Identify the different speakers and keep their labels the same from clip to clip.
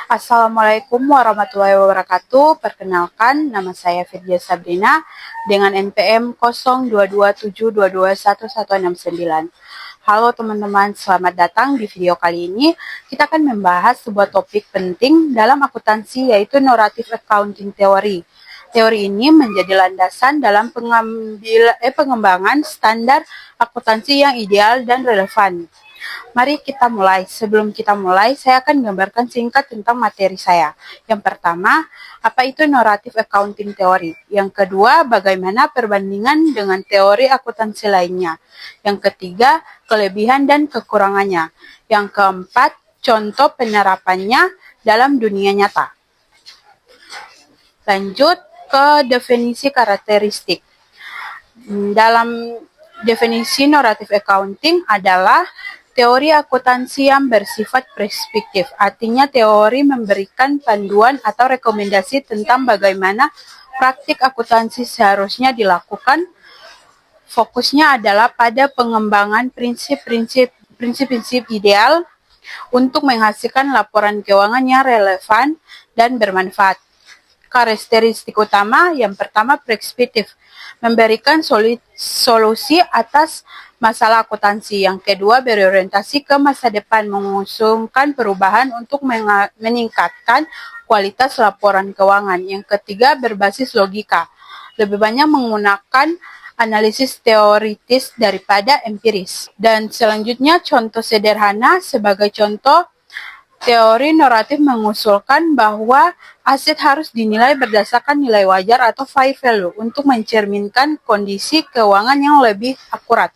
Speaker 1: Assalamualaikum warahmatullahi wabarakatuh. Perkenalkan, nama saya Firdia Sabrina dengan NPM 0227221169. Halo teman-teman, selamat datang di video kali ini. Kita akan membahas sebuah topik penting dalam akuntansi, yaitu Narrative Accounting Theory. Teori ini menjadi landasan dalam pengembangan standar akuntansi yang ideal dan relevan. Mari kita mulai. Sebelum kita mulai, saya akan gambarkan singkat tentang materi saya. Yang pertama, apa itu Narrative Accounting Theory? Yang kedua, bagaimana perbandingan dengan teori akuntansi lainnya? Yang ketiga, kelebihan dan kekurangannya. Yang keempat, contoh penerapannya dalam dunia nyata. Lanjut ke definisi karakteristik. Dalam definisi Narrative Accounting adalah teori akuntansi yang bersifat preskriptif, artinya teori memberikan panduan atau rekomendasi tentang bagaimana praktik akuntansi seharusnya dilakukan. Fokusnya adalah pada pengembangan prinsip-prinsip ideal untuk menghasilkan laporan keuangan yang relevan dan bermanfaat. Karakteristik utama yang pertama preskriptif, memberikan solusi atas masalah akuntansi. Yang kedua, berorientasi ke masa depan, mengusungkan perubahan untuk meningkatkan kualitas laporan keuangan. Yang ketiga, berbasis logika, lebih banyak menggunakan analisis teoritis daripada empiris. Dan selanjutnya, contoh sederhana. Sebagai contoh, teori naratif mengusulkan bahwa aset harus dinilai berdasarkan nilai wajar atau fair value untuk mencerminkan kondisi keuangan yang lebih akurat.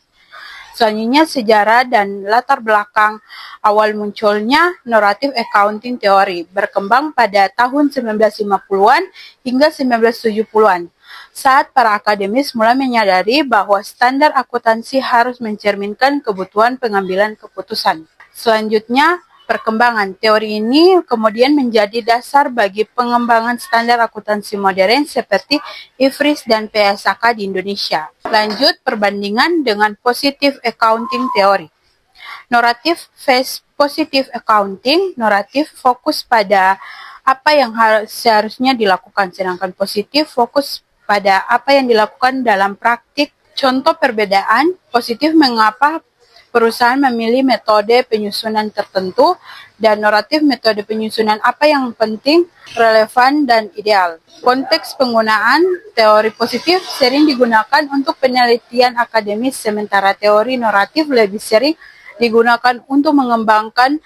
Speaker 1: Selanjutnya, sejarah dan latar belakang awal munculnya Narrative Accounting Theory berkembang pada tahun 1950-an hingga 1970-an. Saat para akademis mulai menyadari bahwa standar akuntansi harus mencerminkan kebutuhan pengambilan keputusan. Selanjutnya, perkembangan teori ini kemudian menjadi dasar bagi pengembangan standar akuntansi modern seperti IFRS dan PSAK di Indonesia. Lanjut, perbandingan dengan Positive Accounting Theory. Narrative Positive Accounting, naratif fokus pada apa yang seharusnya dilakukan, sedangkan positif fokus pada apa yang dilakukan dalam praktik. Contoh perbedaan, positif mengapa perusahaan memilih metode penyusunan tertentu, dan naratif metode penyusunan apa yang penting, relevan, dan ideal. Konteks penggunaan teori positif sering digunakan untuk penelitian akademis, sementara teori naratif lebih sering digunakan untuk mengembangkan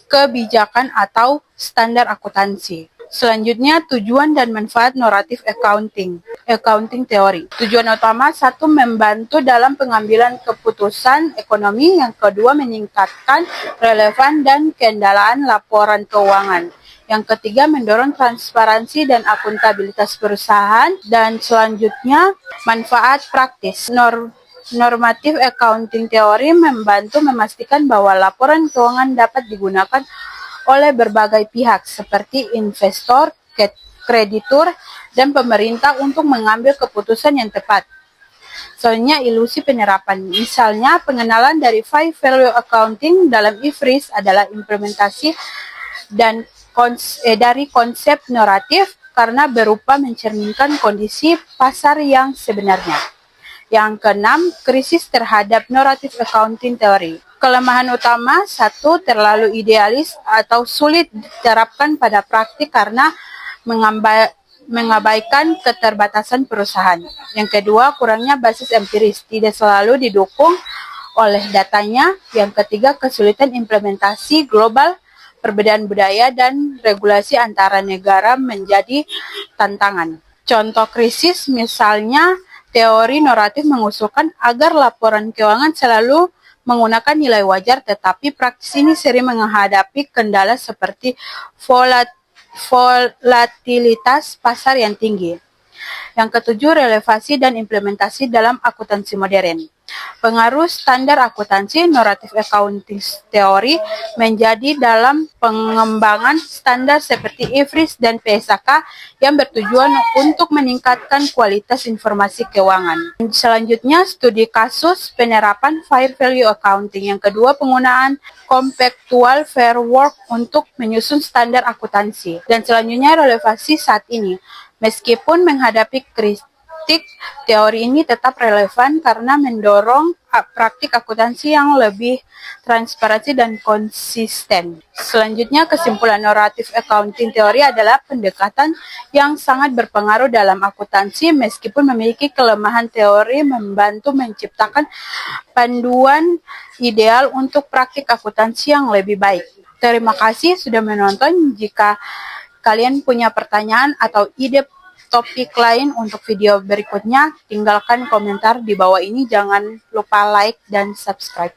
Speaker 1: kebijakan atau standar akuntansi. Selanjutnya, tujuan dan manfaat Narrative Accounting Theory. Tujuan utama, satu, membantu dalam pengambilan keputusan ekonomi. Yang kedua, meningkatkan relevan dan keandalan laporan keuangan. Yang ketiga, mendorong transparansi dan akuntabilitas perusahaan. Dan selanjutnya, manfaat praktis. Normative Accounting Theory membantu memastikan bahwa laporan keuangan dapat digunakan oleh berbagai pihak seperti investor, kreditur, dan pemerintah untuk mengambil keputusan yang tepat. Soalnya ilusi penerapan, misalnya pengenalan dari fair value accounting dalam IFRS adalah implementasi dan dari konsep naratif karena berupa mencerminkan kondisi pasar yang sebenarnya. Yang keenam, krisis terhadap Narrative Accounting Theory. Kelemahan utama, satu, terlalu idealis atau sulit diterapkan pada praktik karena mengabaikan keterbatasan perusahaan. Yang kedua, kurangnya basis empiris, tidak selalu didukung oleh datanya. Yang ketiga, kesulitan implementasi global, perbedaan budaya, dan regulasi antara negara menjadi tantangan. Contoh krisis, misalnya, teori naratif mengusulkan agar laporan keuangan selalu menggunakan nilai wajar, tetapi praktis ini sering menghadapi kendala seperti volatilitas pasar yang tinggi. Yang ketujuh, relevansi dan implementasi dalam akuntansi modern. Pengaruh standar akuntansi Narrative Accounting Theory menjadi dalam pengembangan standar seperti IFRS dan PSAK yang bertujuan untuk meningkatkan kualitas informasi keuangan. Selanjutnya, studi kasus penerapan Fair Value Accounting. Yang kedua, penggunaan Compactual Fair Work untuk menyusun standar akuntansi. Dan selanjutnya, relevansi saat ini. Meskipun menghadapi kritik, teori ini tetap relevan karena mendorong praktik akuntansi yang lebih transparansi dan konsisten. Selanjutnya, kesimpulan Narrative Accounting Theory adalah pendekatan yang sangat berpengaruh dalam akuntansi meskipun memiliki kelemahan. Teori membantu menciptakan panduan ideal untuk praktik akuntansi yang lebih baik. Terima kasih sudah menonton. Jika kalian punya pertanyaan atau ide topik lain untuk video berikutnya, tinggalkan komentar di bawah ini. Jangan lupa like dan subscribe.